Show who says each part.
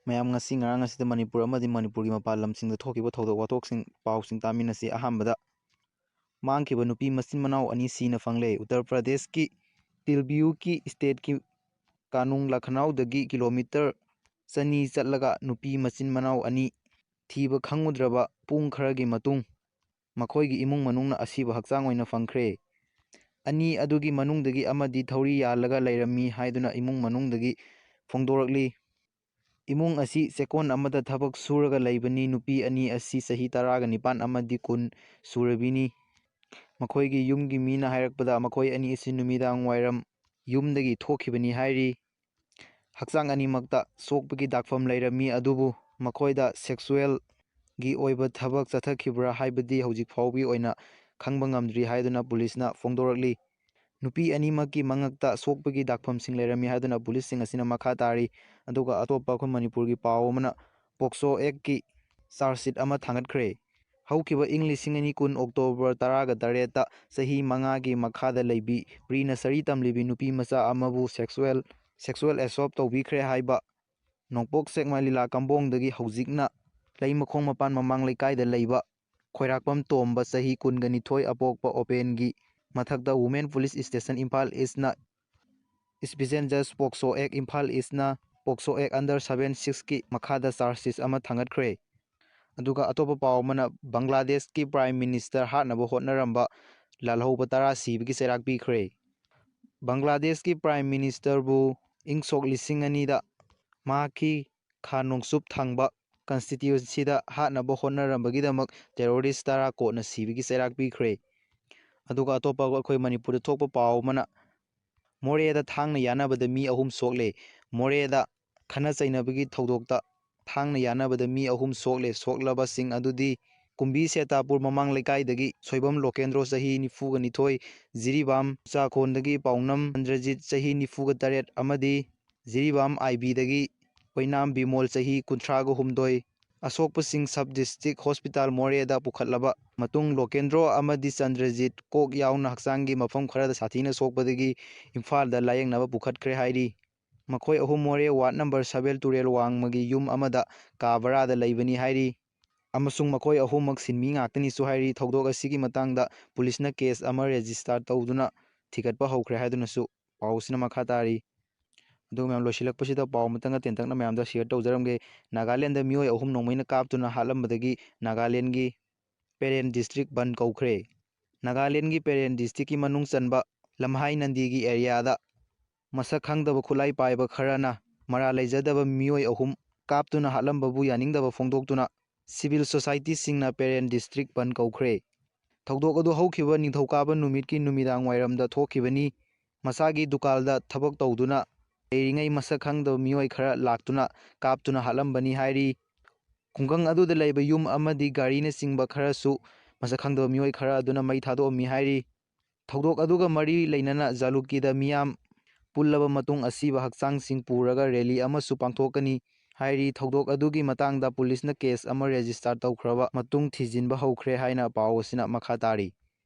Speaker 1: ꯃꯌꯥꯝ ꯉꯁꯤ ꯉꯔꯥꯡ ꯑꯁꯤꯗ ꯃꯅꯤꯄꯨꯔ ꯑꯃꯗꯤ ꯃꯅꯤꯄꯨꯔꯒꯤ ꯃꯄꯥꯟ ꯂꯝꯁꯤꯡꯗ ꯊꯣꯛꯈꯤꯕ ꯊꯧꯗꯣꯛ ꯋꯥꯊꯣꯛꯁꯤꯡ ꯄꯥꯎꯁꯤꯡ ꯇꯥꯃꯤꯟꯅꯁꯤ꯫ ꯑꯍꯥꯟꯕꯗ ꯃꯥꯡꯈꯤꯕ ꯅꯨꯄꯤ ꯃꯆꯤꯟ ꯃꯅꯥꯎ ꯑꯅꯤ ꯁꯤꯅ ꯐꯪꯂꯦ꯫ ꯎꯠꯇꯔ ꯄ꯭ꯔꯗꯦꯁꯀꯤ ꯇꯤꯜꯕꯤꯌꯨꯀꯤ ꯁ꯭ꯇꯦꯠꯀꯤ ꯀꯥꯅꯨꯡ ꯂꯈꯅꯧꯗꯒꯤ ꯀꯤꯂꯣꯃꯤꯇꯔ 200 ꯆꯠꯂꯒ ꯅꯨꯄꯤ ꯃꯆꯤꯟ ꯃꯅꯥꯎ ꯑꯅꯤ ꯊꯤꯕ ꯈꯪꯉꯨꯗ꯭ꯔꯕ ꯄꯨꯡ ꯈꯔꯒꯤ ꯃꯇꯨꯡ ꯃꯈꯣꯏꯒꯤ ꯏꯃꯨꯡ ꯃꯅꯨꯡꯅ ꯑꯁꯤꯕ ꯍꯛꯆꯥꯡ ꯑꯣꯏꯅ ꯐꯪꯈ꯭ꯔꯦ꯫ ꯑꯅꯤ ꯑꯗꯨꯒꯤ ꯃꯅꯨꯡꯗꯒꯤ ꯑꯃꯗꯤ ꯊꯧꯔꯤ ꯌꯥꯜꯂꯒ ꯂꯩꯔꯝꯃꯤ ꯍꯥꯏꯗꯨꯅ ꯏꯃꯨꯡ ꯃꯅꯨꯡꯗꯒꯤ ꯐꯣꯡꯗꯣꯔꯛꯂꯤ꯫ ꯏꯃꯨꯡ ꯑꯁꯤ ꯆꯦꯛꯀꯣꯟ ꯑꯃꯗ ꯊꯕꯛ ꯁꯨꯔꯒ ꯂꯩꯕꯅꯤ꯫ ꯅꯨꯄꯤ ꯑꯅꯤ ꯑꯁꯤ ꯆꯍꯤ 19 ꯑꯃꯗꯤ 10 ꯁꯨꯔꯕꯤꯅꯤ꯫ ꯃꯈꯣꯏꯒꯤ ꯌꯨꯝꯒꯤ ꯃꯤꯅ ꯍꯥꯏꯔꯛꯄꯗ ꯃꯈꯣꯏ ꯑꯅꯤ ꯑꯁꯤ ꯅꯨꯃꯤꯗꯥꯡ ꯋꯥꯏꯔꯝ ꯌꯨꯝꯗꯒꯤ ꯊꯣꯛꯈꯤꯕꯅꯤ ꯍꯥꯏꯔꯤ꯫ ꯍꯛꯆꯥꯡ ꯑꯅꯤꯃꯛꯇ ꯁꯣꯛꯄꯒꯤ ꯗꯥꯛꯐꯝ ꯂꯩꯔꯝꯃꯤ ꯑꯗꯨꯕꯨ ꯃꯈꯣꯏꯗ ꯁꯦꯛꯁꯨꯑꯦꯜꯒꯤ ꯑꯣꯏꯕ ꯊꯕꯛ ꯆꯠꯊꯈꯤꯕ꯭ꯔꯥ ꯍꯥꯏꯕꯗꯤ ꯍꯧꯖꯤꯛ ꯐꯥꯎꯕꯒꯤ ꯑꯣꯏꯅ ꯈꯪꯕ ꯉꯝꯗ꯭ꯔꯤ ꯍꯥꯏꯗꯨꯅ ꯄꯨꯂꯤꯁꯅ ꯐꯣꯡꯗꯣꯔꯛꯂꯤ꯫ ꯅꯨꯄꯤ ꯑꯅꯤꯃꯛꯀꯤ ꯃꯉꯛꯇ ꯁꯣꯛꯄꯒꯤ ꯗꯥꯛꯐꯝꯁꯤꯡ ꯂꯩꯔꯝꯃꯤ ꯍꯥꯏꯗꯨꯅ ꯄꯨꯂꯤꯁꯁꯤꯡ ꯑꯁꯤꯅ ꯃꯈꯥ ꯇꯥꯔꯤ꯫ ꯑꯗꯨꯒ ꯑꯇꯣꯞꯄ ꯑꯩꯈꯣꯏ ꯃꯅꯤꯄꯨꯔꯒꯤ ꯄꯥꯎ ꯑꯃꯅ ꯄꯣꯛꯁꯣ ꯑꯦꯛꯀꯤ ꯆꯥꯔꯖꯁꯤꯠ ꯑꯃ ꯊꯥꯡꯒꯠꯈ꯭ꯔꯦ꯫ ꯍꯧꯈꯤꯕ ꯏꯪ 2010 ꯑꯣꯛꯇꯣꯕꯔ 18ꯇ ꯆꯍꯤ 5ꯒꯤ ꯃꯈꯥꯗ ꯂꯩꯕꯤ ꯄ꯭ꯔꯤ ꯅꯁꯔꯤ ꯇꯝꯂꯤꯕꯤ ꯅꯨꯄꯤ ꯃꯆꯥ ꯑꯃꯕꯨ ꯁꯦꯛꯁꯨꯑꯦꯜ ꯑꯦꯁꯣꯜꯠ ꯇꯧꯕꯤꯈ꯭ꯔꯦ ꯍꯥꯏꯕ ꯅꯣꯡꯄꯣꯛ ꯁꯦꯛꯃꯥꯏ ꯂꯤꯂꯥ ꯀꯝꯕꯣꯡꯗꯒꯤ ꯍꯧꯖꯤꯛꯅ ꯂꯩꯃꯈꯣꯡ ꯃꯄꯥꯟ ꯃꯃꯥꯡ ꯂꯩꯀꯥꯏꯗ ꯂꯩꯕ ꯈꯣꯏꯔꯥꯛꯄꯝ ꯇꯣꯝꯕ ꯆꯍꯤ 22 ꯑꯄꯣꯛꯄ ꯑꯣꯄꯦꯟꯒꯤ ꯃꯊꯛꯇ ꯋꯨꯃꯦꯟ ꯄꯨꯂꯤꯁ ꯁ꯭ꯇꯦꯁꯟ ꯏꯝꯐꯥꯜ ꯏꯁꯅ ꯁ꯭ꯄꯤꯁꯦꯜ ꯖꯖ ꯄꯣꯛꯁꯣ ꯑꯦꯛ ꯏꯝꯐꯥꯜ ꯏꯁꯅ ꯄꯣꯛꯁꯣ ꯑꯦꯛ ꯑꯟꯗꯔ 76ꯀꯤ ꯃꯈꯥꯗ ꯆꯥꯔꯖꯁꯤꯠ ꯑꯃ ꯊꯥꯡꯒꯠꯈ꯭ꯔꯦ꯫ ꯑꯗꯨꯒ ꯑꯇꯣꯞꯄ ꯄꯥꯎ ꯑꯃꯅ ꯕꯪꯒ꯭ꯂꯥꯗꯦꯁꯀꯤ ꯄ꯭ꯔꯥꯏꯝ ꯃꯤꯅꯤꯁꯇꯔ ꯍꯥꯠꯅꯕ ꯍꯣꯠꯅꯔꯝꯕ ꯂꯥꯜꯍꯧꯕ 10 ꯁꯤꯕꯒꯤ ꯆꯩꯔꯥꯛ ꯄꯤꯈ꯭ꯔꯦ꯫ ꯕꯪꯒ꯭ꯂꯥꯗꯦꯁꯀꯤ ꯄ꯭ꯔꯥꯏꯝ ꯃꯤꯅꯤꯁꯇꯔꯕꯨ ꯏꯪ ꯁꯣꯛ 2000ꯗ ꯃꯍꯥꯛꯀꯤ ꯈꯥ ꯅꯣꯡꯆꯨꯞ ꯊꯪꯕ ꯀꯟꯁꯇꯤꯇ꯭ꯌꯨꯟꯁꯤꯗ ꯍꯥꯠꯅꯕ ꯍꯣꯠꯅꯔꯝꯕꯒꯤꯗꯃꯛ ꯇꯦꯔꯣꯔꯤꯁ 10 ꯀꯣꯟꯅ ꯁꯤꯕꯒꯤ ꯆꯩꯔꯥꯛ ꯄꯤꯈ꯭ꯔꯦ꯫ ꯑꯗꯨꯒ ꯑꯇꯣꯞꯄ ꯑꯩꯈꯣꯏ ꯃꯅꯤꯄꯨꯔꯗ ꯊꯣꯛꯄ ꯄꯥꯎ ꯑꯃꯅ ꯃꯣꯔꯦꯗ ꯊꯥꯡꯅ ꯌꯥꯟꯅꯕꯗ ꯃꯤ 3 ꯁꯣꯛꯂꯦ꯫ ꯃꯣꯔꯦꯗ ꯈꯠꯅ ꯆꯩꯅꯕꯒꯤ ꯊꯧꯗꯣꯛꯇ ꯊꯥꯡꯅ ꯌꯥꯟꯅꯕꯗ ꯃꯤ 3 ꯁꯣꯛꯂꯦ꯫ ꯁꯣꯛꯂꯕꯁꯤꯡ ꯑꯗꯨꯗꯤ ꯀꯨꯝꯕꯤ ꯁꯦꯇꯥꯄꯨꯔ ꯃꯃꯥꯡ ꯂꯩꯀꯥꯏꯗꯒꯤ ꯁꯣꯏꯕꯝ ꯂꯣꯀꯦꯟꯗ꯭ꯔꯣ ꯆꯍꯤ 42, ꯖꯤꯔꯤꯕꯥꯝ ꯆꯥꯈꯣꯟꯗꯒꯤ ꯄꯥꯎꯅꯝ ꯆꯟꯗ꯭ꯔꯖꯤꯠ ꯆꯍꯤ 48 ꯑꯃꯗꯤ ꯖꯤꯔꯤꯕꯥꯝ ꯑꯥꯏꯕꯤꯗꯒꯤ ꯑꯣꯏꯅꯥꯝ ꯕꯤꯃꯣꯜ ꯆꯍꯤ 38꯫ ꯑꯁꯣꯛꯄꯁꯤꯡ ꯁꯕ ꯗꯤꯁꯇ꯭ꯔꯤꯛ ꯍꯣꯁꯄꯤꯇꯥꯜ ꯃꯣꯔꯦꯗ ꯄꯨꯈꯠꯂꯕ ꯃꯇꯨꯡ ꯂꯣꯀꯦꯟꯗ꯭ꯔꯣ ꯑꯃꯗꯤ ꯆꯟꯗ꯭ꯔꯖꯤꯠ ꯀꯣꯛ ꯌꯥꯎꯅ ꯍꯛꯆꯥꯡꯒꯤ ꯃꯐꯝ ꯈꯔꯗ ꯁꯥꯊꯤꯅ ꯁꯣꯛꯄꯗꯒꯤ ꯏꯝꯐꯥꯜꯗ ꯂꯥꯌꯦꯡꯅꯕ ꯄꯨꯈꯠꯈ꯭ꯔꯦ ꯍꯥꯏꯔꯤ꯫ ꯃꯈꯣꯏ 3 ꯃꯣꯔꯦ ꯋꯥꯔꯗ ꯅꯝꯕꯔ 7 ꯇꯨꯔꯦꯜ ꯋꯥꯡꯃꯒꯤ ꯌꯨꯝ ꯑꯃꯗ ꯀꯥ ꯕꯔꯥꯗ ꯂꯩꯕꯅꯤ ꯍꯥꯏꯔꯤ ꯑꯃꯁꯨꯡ ꯃꯈꯣꯏ 3ꯃꯛ ꯁꯤꯟꯃꯤ ꯉꯥꯛꯇꯅꯤꯁꯨ ꯍꯥꯏꯔꯤ꯫ ꯊꯧꯗꯣꯛ ꯑꯁꯤꯒꯤ ꯃꯇꯥꯡꯗ ꯄꯨꯂꯤꯁꯅ ꯀꯦꯁ ꯑꯃ ꯔꯦꯖꯤꯁꯇꯥꯔ ꯇꯧꯗꯨꯅ ꯊꯤꯒꯠꯄ ꯍꯧꯈ꯭ꯔꯦ ꯍꯥꯏꯗꯨꯅꯁꯨ ꯄꯥꯎ ꯑꯁꯤꯅ ꯃꯈꯥ ꯇꯥꯔꯤ꯫ ꯑꯗꯨꯒ ꯃꯌꯥꯝ ꯂꯣꯏꯁꯤꯜꯂꯛꯄꯁꯤꯗ ꯄꯥꯎ ꯑꯃꯇꯪꯒ ꯇꯦꯟꯇꯛꯅ ꯃꯌꯥꯝꯗ ꯁꯤꯌꯔ ꯇꯧꯖꯔꯝꯒꯦ꯫ ꯅꯥꯒꯥꯂꯦꯟꯗ ꯃꯤꯑꯣꯏ 3 ꯅꯣꯡꯃꯩꯅ ꯀꯥꯞꯇꯨꯅ ꯍꯥꯠꯂꯝꯕꯗꯒꯤ ꯅꯥꯒꯥꯂꯦꯟꯒꯤ ꯄꯦꯔꯦꯟ ꯗꯤꯁꯇ꯭ꯔꯤꯛ ꯕꯟꯗ ꯀꯧꯈ꯭ꯔꯦ꯫ ꯅꯥꯒꯥꯂꯦꯟꯒꯤ ꯄꯦꯔꯦꯟ ꯗꯤꯁꯇ꯭ꯔꯤꯛꯀꯤ ꯃꯅꯨꯡ ꯆꯟꯕ ꯂꯝꯍꯥꯏ ꯅꯟꯗꯤꯒꯤ ꯑꯦꯔꯤꯌꯥꯗ ꯃꯁꯛ ꯈꯪꯗꯕ ꯈꯨꯠꯂꯥꯏ ꯄꯥꯏꯕ ꯈꯔꯅ ꯃꯔꯥꯜ ꯂꯩꯖꯗꯕ ꯃꯤꯑꯣꯏ 3 ꯀꯥꯞꯇꯨꯅ ꯍꯥꯠꯂꯝꯕꯕꯨ ꯌꯥꯅꯤꯡꯗꯕ ꯐꯣꯡꯗꯣꯛꯇꯨꯅ ꯁꯤꯚꯤꯜ ꯁꯣꯁꯥꯏꯇꯤꯁꯤꯡꯅ ꯄꯦꯔꯦꯟ ꯗꯤꯁꯇ꯭ꯔꯤꯛ ꯕꯟꯗ ꯀꯧꯈ꯭ꯔꯦ꯫ ꯊꯧꯗꯣꯛ ꯑꯗꯨ ꯍꯧꯈꯤꯕ ꯅꯤꯡꯊꯧꯀꯥꯕ ꯅꯨꯃꯤꯠꯀꯤ ꯅꯨꯃꯤꯗꯥꯡ ꯋꯥꯏꯔꯝꯗ ꯊꯣꯛꯈꯤꯕꯅꯤ꯫ ꯃꯁꯥꯒꯤ ꯗꯨꯀꯥꯟꯗ ꯊꯕꯛ ꯇꯧꯗꯨꯅ ꯂꯩꯔꯤꯉꯩ ꯃꯁꯛ ꯈꯪꯗꯕ ꯃꯤꯑꯣꯏ ꯈꯔ ꯂꯥꯛꯇꯨꯅ ꯀꯥꯞꯇꯨꯅ ꯍꯥꯠꯂꯝꯕꯅꯤ ꯍꯥꯏꯔꯤ꯫ ꯈꯨꯡꯒꯪ ꯑꯗꯨꯗ ꯂꯩꯕ ꯌꯨꯝ ꯑꯃꯗꯤ ꯒꯥꯔꯤꯅꯆꯤꯡꯕ ꯈꯔꯁꯨ ꯃꯁꯛ ꯈꯪꯗꯕ ꯃꯤꯑꯣꯏ ꯈꯔ ꯑꯗꯨꯅ ꯃꯩ ꯊꯥꯗꯣꯛꯑꯝꯃꯤ ꯍꯥꯏꯔꯤ꯫ ꯊꯧꯗꯣꯛ ꯑꯗꯨꯒ ꯃꯔꯤ ꯂꯩꯅꯅ ꯖꯥꯂꯨꯀꯤꯗ ꯃꯤꯌꯥꯝ ꯄꯨꯜꯂꯕ ꯃꯇꯨꯡ ꯑꯁꯤꯕ ꯍꯛꯆꯥꯡꯁꯤꯡ ꯄꯨꯔꯒ ꯔꯦꯂꯤ ꯑꯃꯁꯨ ꯄꯥꯡꯊꯣꯛꯀꯅꯤ ꯍꯥꯏꯔꯤ꯫ ꯊꯧꯗꯣꯛ ꯑꯗꯨꯒꯤ ꯃꯇꯥꯡꯗ ꯄꯨꯂꯤꯁꯅ ꯀꯦꯁ ꯑꯃ ꯔꯦꯖꯤꯁꯇꯥꯔ ꯇꯧꯈ꯭ꯔꯕ ꯃꯇꯨꯡ ꯊꯤꯖꯤꯟꯕ ꯍꯧꯈ꯭ꯔꯦ ꯍꯥꯏꯅ ꯄꯥꯎ ꯑꯁꯤꯅ ꯃꯈꯥ ꯇꯥꯔꯤ꯫